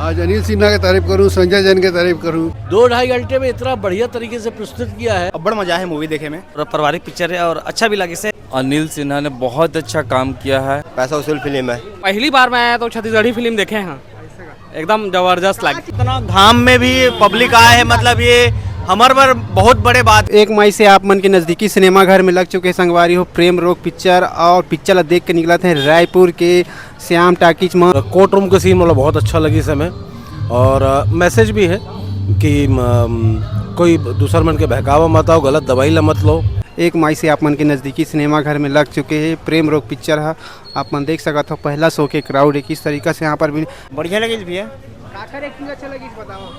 आज अनिल सिन्हा की तारीफ करूं, संजय जैन की तारीफ करूं। 2-2.5 घंटे में इतना बढ़िया तरीके से प्रस्तुत किया है। बड़ा मजा है मूवी देखे में और पारिवारिक पिक्चर है और अच्छा भी लगे से। अनिल सिन्हा ने बहुत अच्छा काम किया है। पैसा वसूल फिल्म है। पहली बार मैं आया तो छत्तीसगढ़ी फिल्म देखे हैं, एकदम जबरदस्त लगी। इतना धाम में भी पब्लिक आया है, मतलब ये हमारे पर बहुत बड़े बात। 1 मई से आप मन के नज़दीकी सिनेमा घर में लग चुके संगवारी हो प्रेम रोग पिक्चर, और पिक्चर देख के निकला थे रायपुर के श्याम टाकीज में। कोर्ट रूम का सीन मतलब बहुत अच्छा लगी समय, और मैसेज भी है कि कोई दूसर मन के बहकावा मत आओ, गलत दवाई ला मत लो। 1 मई से आप मन के नज़दीकी सिनेमा घर में लग चुके हैं प्रेम रोग पिक्चर है। आप मन देख सकते हो पहला शो के क्राउड किस तरीके से यहाँ पर भी बढ़िया लगी भी है। एक्टिंग अच्छा लगी बताओ।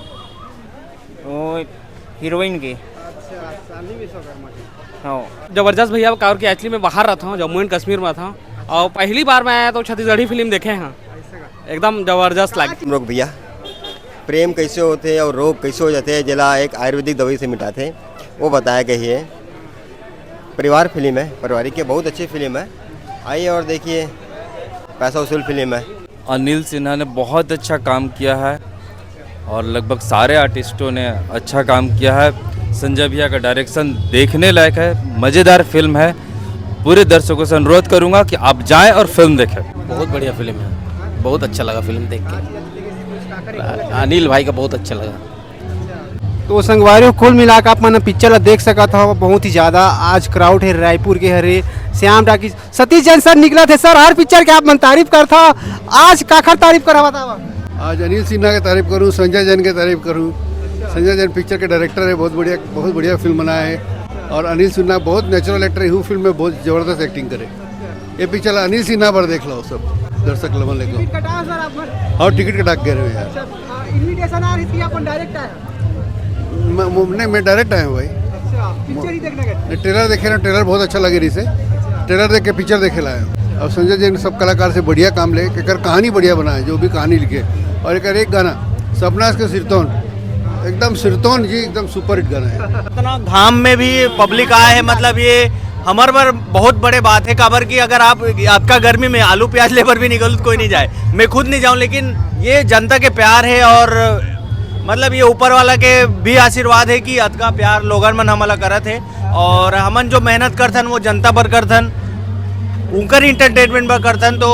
वो हीरोइन की जबरदस्त भैया और की एक्चुअली मैं बाहर रहता हूँ, जम्मू एंड कश्मीर में था, और पहली बार मैं आया तो छत्तीसगढ़ी फिल्म देखे हैं, एकदम जबरदस्त लगी। रोग भैया प्रेम कैसे होते हैं और रोग कैसे हो जाते हैं, जिला एक आयुर्वेदिक दवाई से मिटाते हैं, वो बताया गया है। परिवार फिल्म है, पारिवारिक की बहुत अच्छी फिल्म है। आइए और देखिए, पैसा वसूल फिल्म है। अनिल सिन्हा ने बहुत अच्छा काम किया है और लगभग सारे आर्टिस्टों ने अच्छा काम किया है। संजय भैया का डायरेक्शन देखने लायक है, मज़ेदार फिल्म है। पूरे दर्शकों से अनुरोध करूंगा कि आप जाएं और फिल्म देखें। बहुत बढ़िया फिल्म है, बहुत अच्छा लगा फिल्म देख के। अनिल भाई का बहुत अच्छा लगा। तो संगवारी कुल मिलाकर आप मन पिक्चर देख सका था, बहुत ही ज़्यादा आज क्राउड है रायपुर के हरे श्याम टाकीज। सतीश जैन सर निकला थे सर, हर पिक्चर के आप मन तारीफ करता, आज काखर तारीफ करा बतावा। आज अनिल सिन्हा की तारीफ करूं, संजय जैन की तारीफ करूं। संजय जैन पिक्चर के डायरेक्टर है, बहुत बढ़िया फिल्म बनाया है। और अनिल सिन्हा बहुत नेचुरल एक्टर है, फिल्म में बहुत ज़बरदस्त एक्टिंग करे। ये पिक्चर अनिल सिन्हा पर देख लो सब दर्शक लमन लेको। और टिकट कटा के रहे यार। इनविटेशन आ रही अपन डायरेक्ट आया। मैं डायरेक्ट आया हूँ भाई। पिक्चर ही देखने गए। ट्रेलर देखे ना, ट्रेलर बहुत अच्छा लगे रही से। ट्रेलर देख के पिक्चर देखे लाया हूँ। और संजय जैन सब कलाकार से बढ़िया काम ले के कहानी बढ़िया बनाए, जो भी कहानी लिखे। और एक गाना सपनास के सिरतौन, एकदम सिरतौन जी एकदम सुपर हिट गाना है। इतना धाम में भी पब्लिक आया है, मतलब ये हमारे पर बहुत बड़े बात है। काबर की अगर आपका गर्मी में आलू प्याज लेकर भी निकल तो कोई नहीं जाए, मैं खुद नहीं जाऊं, लेकिन ये जनता के प्यार है और मतलब ये ऊपर वाला के भी आशीर्वाद है कि अतका प्यार लोगन मन हमला करत है। और हमन जो मेहनत करथन वो जनता पर करथन, उनकर इंटरटेनमेंट पर करथन। तो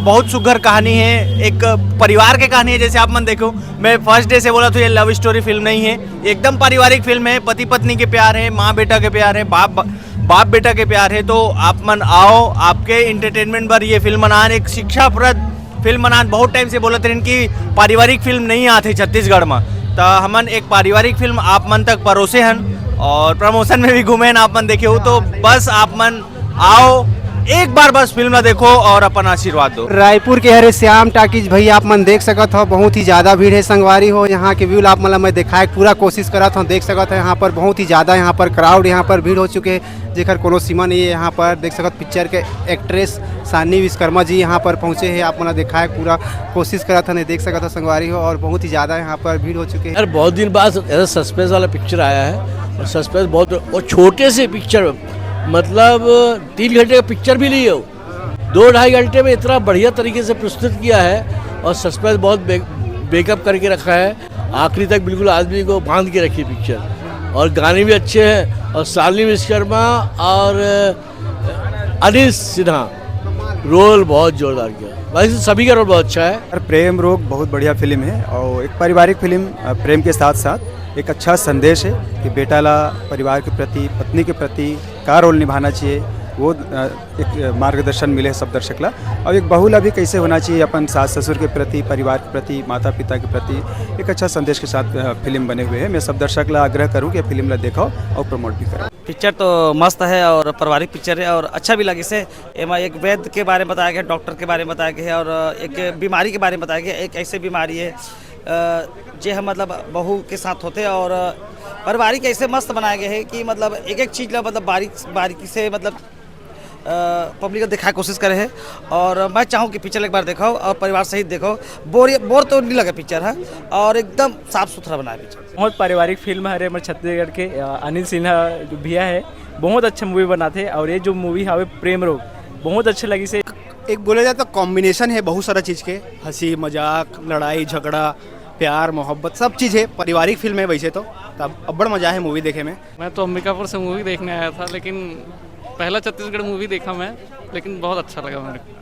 बहुत सुघर कहानी है, एक परिवार की कहानी है। जैसे आप मन देखो, मैं फर्स्ट डे से बोला तो ये लव स्टोरी फिल्म नहीं है, एकदम पारिवारिक फिल्म है। पति पत्नी के प्यार है, माँ बेटा के प्यार है, बाप बेटा के प्यार है। तो आप मन आओ, आपके इंटरटेनमेंट पर ये फिल्म बनान, एक शिक्षाप्रद फिल्म बनान। बहुत टाइम से बोलते हैं कि पारिवारिक फिल्म नहीं आते छत्तीसगढ़ में, तो हमन एक पारिवारिक फिल्म आप मन तक परोसे हन और प्रमोशन में भी घूमे आप मन देखे हो। तो बस आप मन आओ, एक बार बस फिल्म देखो और अपन आशीर्वाद दो। रायपुर के हरे श्याम टाकीज भैया आप मन देख सकत हो, बहुत ही ज़्यादा भीड़ है संगवारी हो। यहाँ के व्यू आप मतलब मैं दिखाए पूरा कोशिश करत हूँ, देख सकत हो यहाँ पर बहुत ही ज़्यादा यहाँ पर क्राउड, यहाँ पर भीड़ हो चुके हैं, जेकर कोनो सीमा नहीं है। यहाँ पर देख सकत पिक्चर के एक्ट्रेस सान्वी विश्वकर्मा जी यहाँ पर पहुँचे हैं, आप मतलब दिखाए पूरा कोशिश करत हन, देख सकत हो संगवारी हो। और बहुत ही ज़्यादा यहाँ पर भीड़ हो चुके हैं। यार बहुत दिन बाद ऐसा सस्पेंस वाला पिक्चर आया है, और सस्पेंस बहुत, और छोटे से पिक्चर, मतलब 3 घंटे का पिक्चर भी नहीं हो, 2-2.5 घंटे में इतना बढ़िया तरीके से प्रस्तुत किया है। और सस्पेंस बहुत बेकअप करके रखा है, आखिरी तक बिल्कुल आदमी को बांध के रखी पिक्चर। और गाने भी अच्छे हैं, और सान्वी विश्वकर्मा और अनिल सिन्हा रोल बहुत जोरदार किया। वैसे सभी का रोल बहुत अच्छा है। प्रेम रोग बहुत बढ़िया फिल्म है, और एक पारिवारिक फिल्म प्रेम के साथ साथ एक अच्छा संदेश है कि बेटा ला परिवार के प्रति, पत्नी के प्रति का रोल निभाना चाहिए, वो एक मार्गदर्शन मिले सब दर्शक ला। और एक बहू ला भी कैसे होना चाहिए अपन सास ससुर के प्रति, परिवार के प्रति, माता पिता के प्रति, एक अच्छा संदेश के साथ फिल्म बने हुए हैं। मैं सब दर्शक ला आग्रह करूँ कि फिल्म ला देखो और प्रमोट भी करो। पिक्चर तो मस्त है और पारिवारिक पिक्चर है और अच्छा भी लगे से। एमा एक वैद्य के बारे में बताया गया, डॉक्टर के बारे में बताया गया है, और एक बीमारी के बारे में बताया गया। एक ऐसी बीमारी है जो हम मतलब बहू के साथ होते, और पारिवारिक ऐसे मस्त बनाया गया है कि मतलब एक एक चीज़ ला मतलब बारीकी से मतलब पब्लिक को दिखाने की कोशिश करे है। और मैं चाहूँ कि पिक्चर एक बार देखो और परिवार सहित देखो, बोर तो नहीं लगा पिक्चर है, और एकदम साफ सुथरा बनाया पिक्चर। बहुत पारिवारिक फिल्म है हमारे छत्तीसगढ़ के अनिल सिन्हा जो भैया है, बहुत अच्छा मूवी बनाते। और ये जो मूवी है प्रेम रोग बहुत अच्छे लगी से। एक बोले जाए तो कॉम्बिनेशन है बहुत सारा चीज़ के, हंसी मजाक, लड़ाई झगड़ा, प्यार मोहब्बत सब चीज़ है, पारिवारिक फिल्म है वैसे तो अब अब्बड़ मज़ा है मूवी देखे में। मैं तो अंबिकापुर से मूवी देखने आया था, लेकिन पहला छत्तीसगढ़ मूवी देखा मैं, लेकिन बहुत अच्छा लगा मेरे को।